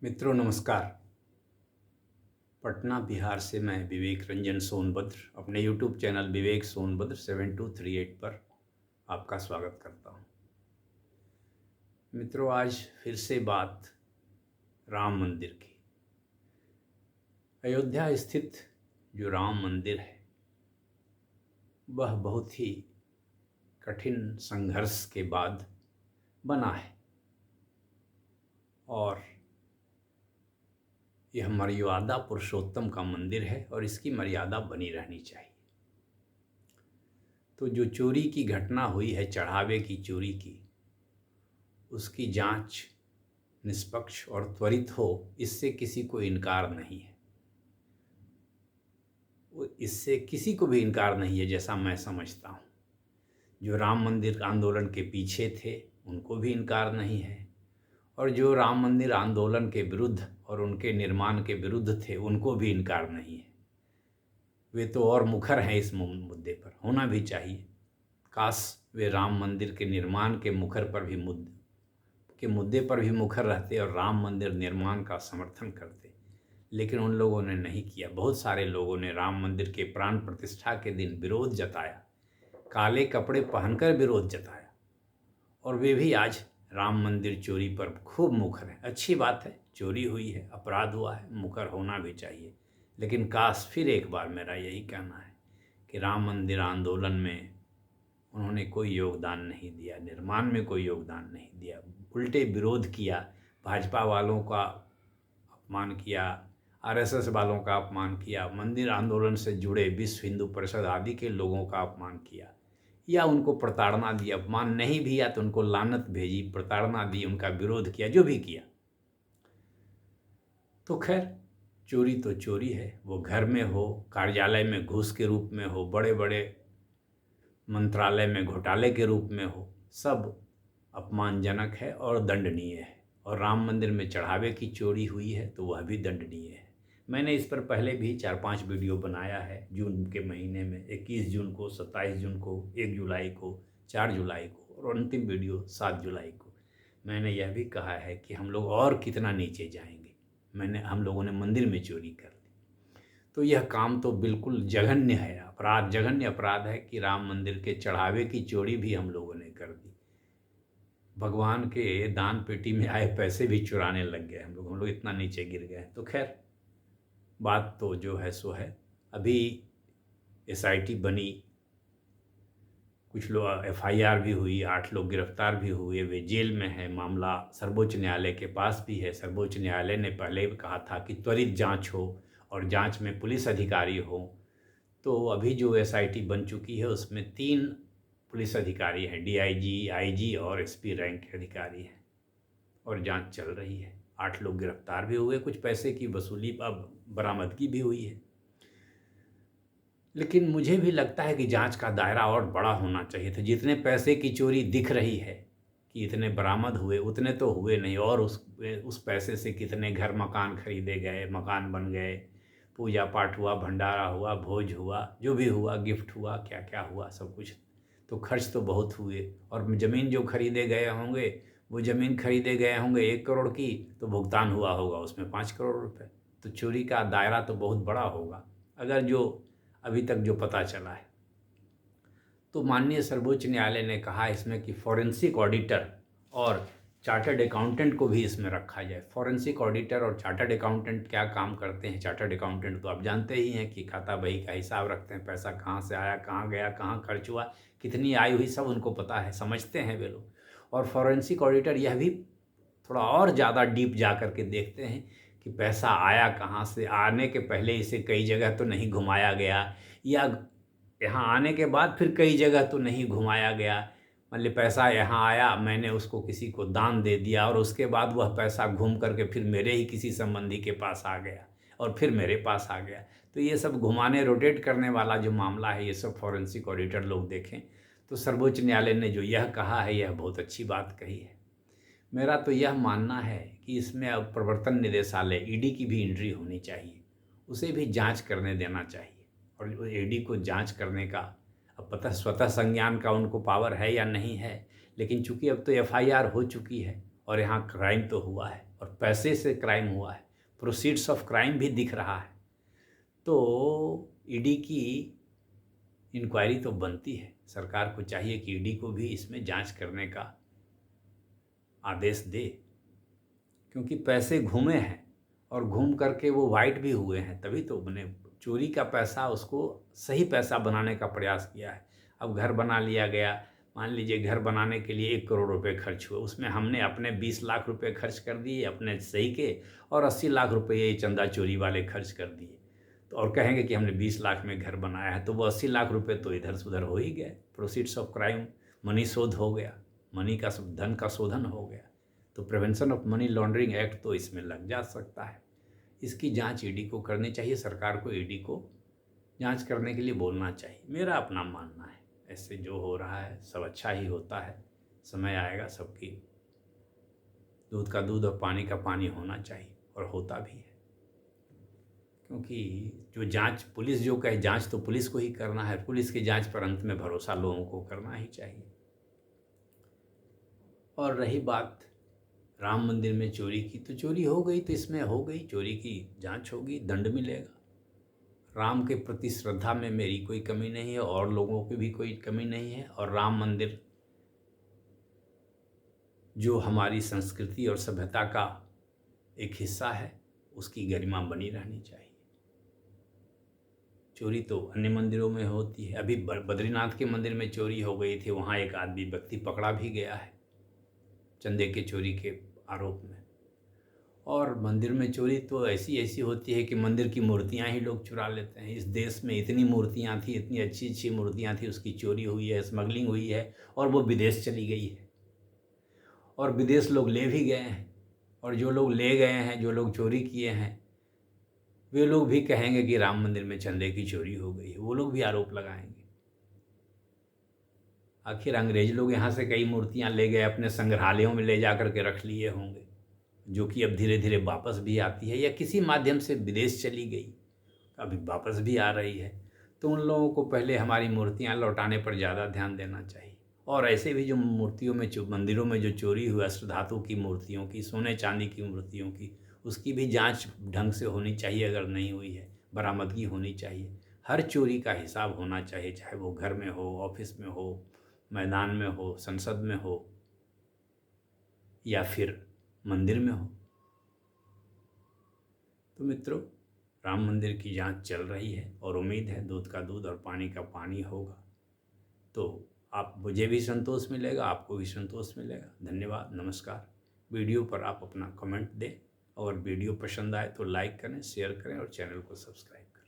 मित्रों नमस्कार। पटना बिहार से मैं विवेक रंजन सोनभद्र अपने यूट्यूब चैनल विवेक सोनभद्र 7238 पर आपका स्वागत करता हूं। मित्रों, आज फिर से बात राम मंदिर की। अयोध्या स्थित जो राम मंदिर है वह बहुत ही कठिन संघर्ष के बाद बना है और यह मर्यादा पुरुषोत्तम का मंदिर है और इसकी मर्यादा बनी रहनी चाहिए। तो जो चोरी की घटना हुई है, चढ़ावे की चोरी की, उसकी जांच निष्पक्ष और त्वरित हो, इससे किसी को इनकार नहीं है। इससे किसी को भी इनकार नहीं है, जैसा मैं समझता हूँ। जो राम मंदिर आंदोलन के पीछे थे उनको भी इनकार नहीं है, और जो राम मंदिर आंदोलन के विरुद्ध और उनके निर्माण के विरुद्ध थे उनको भी इनकार नहीं है। वे तो और मुखर हैं इस मुद्दे पर, होना भी चाहिए। काश वे राम मंदिर के निर्माण के मुद्दे पर भी मुखर रहते और राम मंदिर निर्माण का समर्थन करते, लेकिन उन लोगों ने नहीं किया। बहुत सारे लोगों ने राम मंदिर के प्राण प्रतिष्ठा के दिन विरोध जताया, काले कपड़े पहनकर विरोध जताया, और वे भी आज राम मंदिर चोरी पर खूब मुखर हैं। अच्छी बात है, चोरी हुई है, अपराध हुआ है, मुखर होना भी चाहिए। लेकिन काश फिर एक बार मेरा यही कहना है कि राम मंदिर आंदोलन में उन्होंने कोई योगदान नहीं दिया, निर्माण में कोई योगदान नहीं दिया, उल्टे विरोध किया, भाजपा वालों का अपमान किया, आरएसएस वालों का अपमान किया, मंदिर आंदोलन से जुड़े विश्व हिंदू परिषद आदि के लोगों का अपमान किया, या उनको प्रताड़ना दी। अपमान नहीं भी या तो उनको लानत भेजी, प्रताड़ना दी, उनका विरोध किया, जो भी किया। तो खैर, चोरी तो चोरी है, वो घर में हो, कार्यालय में घूस के रूप में हो, बड़े बड़े मंत्रालय में घोटाले के रूप में हो, सब अपमानजनक है और दंडनीय है। और राम मंदिर में चढ़ावे की चोरी हुई है तो वह भी दंडनीय है। मैंने इस पर पहले भी 4-5 वीडियो बनाया है। जून के महीने में 21 जून को, 27 जून को, 1 जुलाई को, 4 जुलाई को, और अंतिम वीडियो 7 जुलाई को। मैंने यह भी कहा है कि हम लोग और कितना नीचे जाएंगे। हम लोगों ने मंदिर में चोरी कर ली, तो यह काम तो बिल्कुल जघन्य है, जघन्य अपराध है कि राम मंदिर के चढ़ावे की चोरी भी हम लोगों ने कर दी। भगवान के दान पेटी में आए पैसे भी चुराने लग गए हम लोग इतना नीचे गिर गए। तो खैर, बात तो जो है सो है। अभी एसआईटी बनी, कुछ लोग एफआईआर भी हुई, 8 लोग गिरफ्तार भी हुए, वे जेल में हैं। मामला सर्वोच्च न्यायालय के पास भी है। सर्वोच्च न्यायालय ने पहले भी कहा था कि त्वरित जांच हो और जांच में पुलिस अधिकारी हो। तो अभी जो एसआईटी बन चुकी है उसमें 3 पुलिस अधिकारी हैं, डीआईजी, आईजी और एसपी रैंक के अधिकारी हैं, और जांच चल रही है। 8 लोग गिरफ्तार भी हुए, कुछ पैसे की वसूली बरामदगी भी हुई है। लेकिन मुझे भी लगता है कि जांच का दायरा और बड़ा होना चाहिए था। जितने पैसे की चोरी दिख रही है कि इतने बरामद हुए, उतने तो हुए नहीं। और उस पैसे से कितने घर मकान खरीदे गए, मकान बन गए, पूजा पाठ हुआ, भंडारा हुआ, भोज हुआ, जो भी हुआ, गिफ्ट हुआ, क्या क्या हुआ, सब कुछ। तो खर्च तो बहुत हुए। और ज़मीन जो खरीदे गए होंगे, वो ज़मीन खरीदे गए होंगे 1 करोड़ की, तो भुगतान हुआ होगा उसमें 5 करोड़ रुपए। तो चोरी का दायरा तो बहुत बड़ा होगा, अगर जो अभी तक जो पता चला है। तो माननीय सर्वोच्च न्यायालय ने कहा इसमें कि फॉरेंसिक ऑडिटर और चार्टर्ड अकाउंटेंट को भी इसमें रखा जाए। फॉरेंसिक ऑडिटर और चार्टर्ड अकाउंटेंट क्या काम करते हैं? चार्टर्ड अकाउंटेंट तो आप जानते ही हैं कि खाता बही का हिसाब रखते हैं, पैसा कहाँ से आया, कहाँ गया, कहाँ खर्च हुआ, कितनी आय हुई, सब उनको पता है, समझते हैं वे लोग। और फॉरेंसिक ऑडिटर यह भी थोड़ा और ज़्यादा डीप जा कर के देखते हैं कि पैसा आया कहाँ से, आने के पहले इसे कई जगह तो नहीं घुमाया गया, या यहाँ आने के बाद फिर कई जगह तो नहीं घुमाया गया। मतलब पैसा यहाँ आया, मैंने उसको किसी को दान दे दिया, और उसके बाद वह पैसा घूम करके फिर मेरे ही किसी संबंधी के पास आ गया और फिर मेरे पास आ गया। तो ये सब घुमाने, रोटेट करने वाला जो मामला है, ये सब फॉरेंसिक ऑडिटर लोग देखें। तो सर्वोच्च न्यायालय ने जो यह कहा है, यह बहुत अच्छी बात कही है। मेरा तो यह मानना है कि इसमें अब प्रवर्तन निदेशालय ईडी की भी एंट्री होनी चाहिए, उसे भी जांच करने देना चाहिए। और ईडी को जांच करने का अब पता, स्वतः संज्ञान का उनको पावर है या नहीं है, लेकिन चूंकि अब तो एफआईआर हो चुकी है और यहाँ क्राइम तो हुआ है और पैसे से क्राइम हुआ है, प्रोसीड्स ऑफ क्राइम भी दिख रहा है, तो ईडी की इंक्वायरी तो बनती है। सरकार को चाहिए कि ईडी को भी इसमें जांच करने का आदेश दे, क्योंकि पैसे घूमे हैं और घूम करके वो वाइट भी हुए हैं, तभी तो बने। चोरी का पैसा उसको सही पैसा बनाने का प्रयास किया है। अब घर बना लिया गया, मान लीजिए घर बनाने के लिए 1 करोड़ रुपए खर्च हुए, उसमें हमने अपने 20 लाख रुपए खर्च कर दिए अपने सही के, और 80 लाख रुपए ये चंदा चोरी वाले खर्च कर दिए। तो और कहेंगे कि हमने 20 लाख में घर बनाया है, तो वो 80 लाख रुपए तो इधर से उधर हो ही गए। प्रोसीड्स ऑफ क्राइम, मनी शोध हो गया, मनी का धन का शोधन हो गया। तो prevention of money laundering act तो इसमें लग जा सकता है। इसकी जांच ईडी को करनी चाहिए। सरकार को ईडी को जांच करने के लिए बोलना चाहिए, मेरा अपना मानना है। ऐसे जो हो रहा है सब अच्छा ही होता है, समय आएगा सबकी दूध का दूध और पानी का पानी होना चाहिए, और होता भी है। क्योंकि जो जांच पुलिस जो कहे, जांच तो पुलिस को ही करना है, पुलिस की जांच पर अंत में भरोसा लोगों को करना ही चाहिए। और रही बात राम मंदिर में चोरी की, तो चोरी हो गई तो इसमें हो गई, चोरी की जांच होगी, दंड मिलेगा। राम के प्रति श्रद्धा में मेरी कोई कमी नहीं है और लोगों की भी कोई कमी नहीं है, और राम मंदिर जो हमारी संस्कृति और सभ्यता का एक हिस्सा है, उसकी गरिमा बनी रहनी चाहिए। चोरी तो अन्य मंदिरों में होती है। अभी बद्रीनाथ के मंदिर में चोरी हो गई थी, वहाँ एक आदमी व्यक्ति पकड़ा भी गया है चंदे के चोरी के आरोप में। और मंदिर में चोरी तो ऐसी ऐसी होती है कि मंदिर की मूर्तियां ही लोग चुरा लेते हैं। इस देश में इतनी मूर्तियां थी, इतनी अच्छी अच्छी मूर्तियां थी, उसकी चोरी हुई है, स्मगलिंग हुई है, और वो विदेश चली गई है, और विदेश लोग ले भी गए हैं। और जो लोग ले गए हैं, जो लोग चोरी किए हैं, वे लोग भी कहेंगे कि राम मंदिर में चंदे की चोरी हो गई है, वो लोग भी आरोप लगाएंगे। आखिर अंग्रेज लोग यहाँ से कई मूर्तियाँ ले गए, अपने संग्रहालयों में ले जा कर के रख लिए होंगे, जो कि अब धीरे धीरे वापस भी आती है, या किसी माध्यम से विदेश चली गई, अभी वापस भी आ रही है। तो उन लोगों को पहले हमारी मूर्तियाँ लौटाने पर ज़्यादा ध्यान देना चाहिए। और ऐसे भी जो मूर्तियों में मंदिरों में जो चोरी हुआ, धातु की मूर्तियों की, सोने चांदी की मूर्तियों की, उसकी भी जांच ढंग से होनी चाहिए। अगर नहीं हुई है, बरामदगी होनी चाहिए। हर चोरी का हिसाब होना चाहिए, चाहे वो घर में हो, ऑफिस में हो, मैदान में हो, संसद में हो, या फिर मंदिर में हो। तो मित्रों, राम मंदिर की जांच चल रही है, और उम्मीद है दूध का दूध और पानी का पानी होगा। तो आप मुझे भी संतोष मिलेगा, आपको भी संतोष मिलेगा। धन्यवाद, नमस्कार। वीडियो पर आप अपना कमेंट दें, और वीडियो पसंद आए तो लाइक करें, शेयर करें और चैनल को सब्सक्राइब करें।